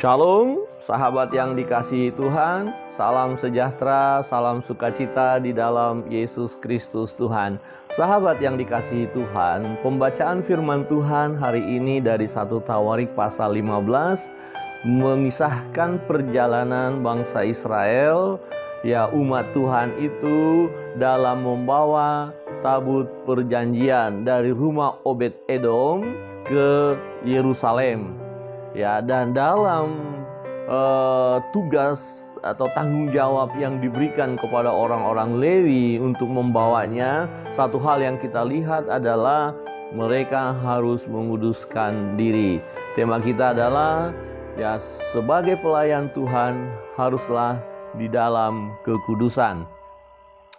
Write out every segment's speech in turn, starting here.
Shalom, sahabat yang dikasihi Tuhan. Salam sejahtera, salam sukacita di dalam Yesus Kristus Tuhan. Sahabat yang dikasihi Tuhan, pembacaan firman Tuhan hari ini dari 1 Tawarik pasal 15 mengisahkan perjalanan bangsa Israel, ya umat Tuhan itu dalam membawa tabut perjanjian dari rumah Obed-Edom ke Yerusalem. Ya, dan dalam tugas atau tanggung jawab yang diberikan kepada orang-orang Lewi untuk membawanya, satu hal yang kita lihat adalah mereka harus menguduskan diri. Tema kita adalah ya sebagai pelayan Tuhan haruslah di dalam kekudusan.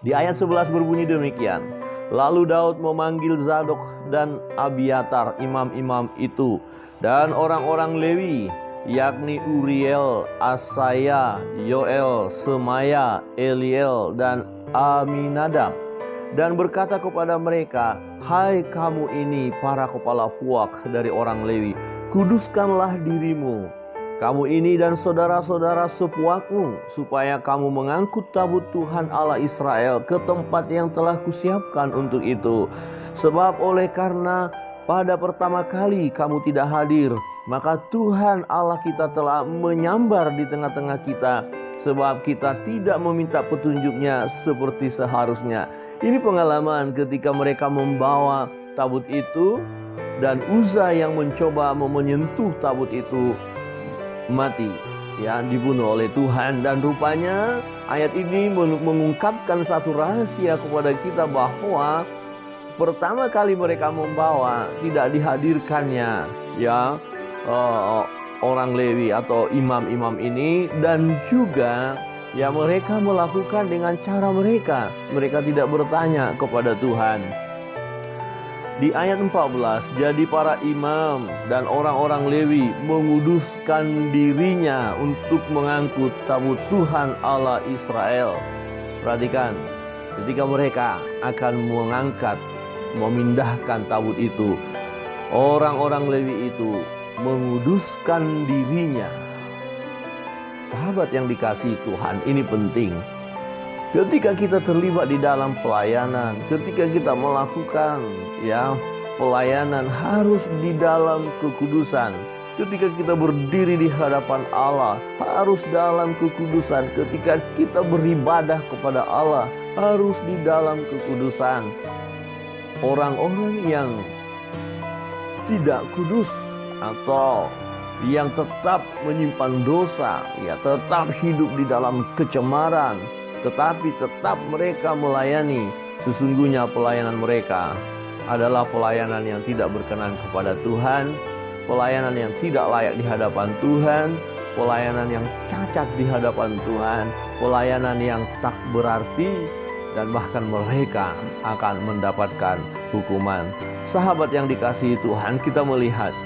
Di ayat 11 berbunyi demikian. Lalu Daud memanggil Zadok dan Abiatar imam-imam itu dan orang-orang Lewi, yakni Uriel, Asaya, Yoel, Semaya, Eliel, dan Aminadab, dan berkata kepada mereka, "Hai kamu ini para kepala puak dari orang Lewi, kuduskanlah dirimu, kamu ini dan saudara-saudara sepuakmu, supaya kamu mengangkut tabut Tuhan Allah Israel ke tempat yang telah kusiapkan untuk itu. Sebab oleh karena pada pertama kali kamu tidak hadir, maka Tuhan Allah kita telah menyambar di tengah-tengah kita, sebab kita tidak meminta petunjuknya seperti seharusnya." Ini pengalaman ketika mereka membawa tabut itu, dan Uza yang mencoba menyentuh tabut itu mati, ya, dibunuh oleh Tuhan. Dan rupanya ayat ini mengungkapkan satu rahasia kepada kita bahwa pertama kali mereka membawa tidak dihadirkannya ya orang Lewi atau imam-imam ini, dan juga ya mereka melakukan dengan cara mereka tidak bertanya kepada Tuhan. Di ayat 14, jadi para imam dan orang-orang Lewi menguduskan dirinya untuk mengangkut tabut Tuhan Allah Israel. Perhatikan, ketika mereka akan memindahkan tabut itu, orang-orang Lewi itu menguduskan dirinya. Sahabat yang dikasihi Tuhan, ini penting. Ketika kita terlibat di dalam pelayanan, ketika kita melakukan ya pelayanan, harus di dalam kekudusan. Ketika kita berdiri di hadapan Allah, harus dalam kekudusan. Ketika kita beribadah kepada Allah, harus di dalam kekudusan. Orang-orang yang tidak kudus atau yang tetap menyimpan dosa, ya tetap hidup di dalam kecemaran, tetapi tetap mereka melayani, sesungguhnya pelayanan mereka adalah pelayanan yang tidak berkenan kepada Tuhan, pelayanan yang tidak layak di hadapan Tuhan, pelayanan yang cacat di hadapan Tuhan, pelayanan yang tak berarti, dan bahkan mereka akan mendapatkan hukuman. Sahabat yang dikasihi Tuhan, kita melihat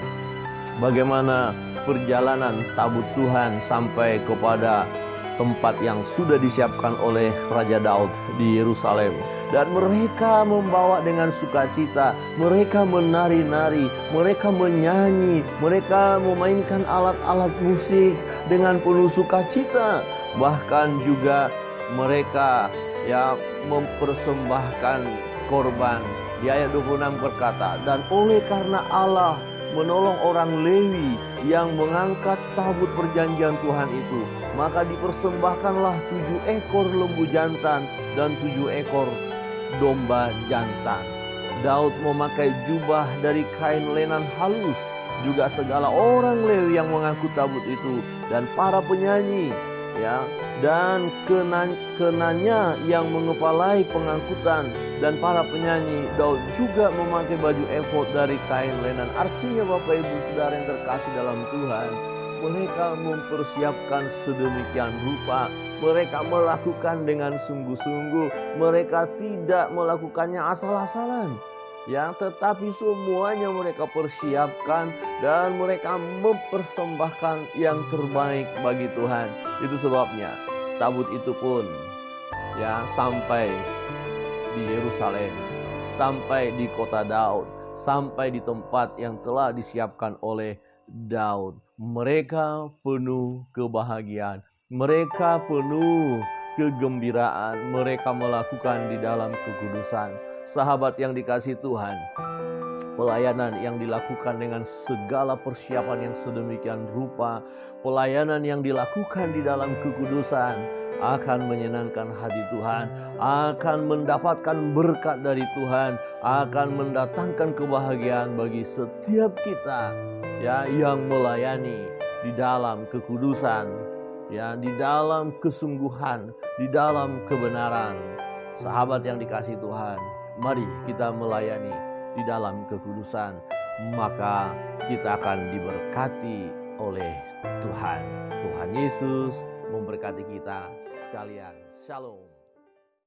bagaimana perjalanan tabut Tuhan sampai kepada tempat yang sudah disiapkan oleh Raja Daud di Yerusalem. Dan mereka membawa dengan sukacita, mereka menari-nari, mereka menyanyi, mereka memainkan alat-alat musik dengan penuh sukacita. Bahkan juga mereka ya mempersembahkan korban. Di ayat 26 berkata, dan oleh karena Allah menolong orang Lewi yang mengangkat tabut perjanjian Tuhan itu, maka dipersembahkanlah 7 ekor lembu jantan dan 7 ekor domba jantan. Daud memakai jubah dari kain lenan halus, juga segala orang Lewi yang mengangkut tabut itu, dan para penyanyi ya, dan kenanya yang mengepalai pengangkutan, dan para penyanyi. Daud juga memakai baju efod dari kain lenan. Artinya Bapak Ibu Saudara yang terkasih dalam Tuhan, mereka mempersiapkan sedemikian rupa, mereka melakukan dengan sungguh-sungguh, mereka tidak melakukannya asal-asalan ya, tetapi semuanya mereka persiapkan dan mereka mempersembahkan yang terbaik bagi Tuhan. Itu sebabnya tabut itu pun ya sampai di Yerusalem, sampai di kota Daud, sampai di tempat yang telah disiapkan oleh Daud. mereka penuh kebahagiaan, mereka penuh kegembiraan, mereka melakukan di dalam kekudusan. Sahabat yang dikasihi Tuhan, pelayanan yang dilakukan dengan segala persiapan yang sedemikian rupa, pelayanan yang dilakukan di dalam kekudusan akan menyenangkan hati Tuhan, akan mendapatkan berkat dari Tuhan, akan mendatangkan kebahagiaan bagi setiap kita ya yang melayani di dalam kekudusan, ya di dalam kesungguhan, di dalam kebenaran. Sahabat yang dikasihi Tuhan, mari kita melayani di dalam kekudusan, maka kita akan diberkati oleh Tuhan. Tuhan Yesus memberkati kita sekalian. Shalom.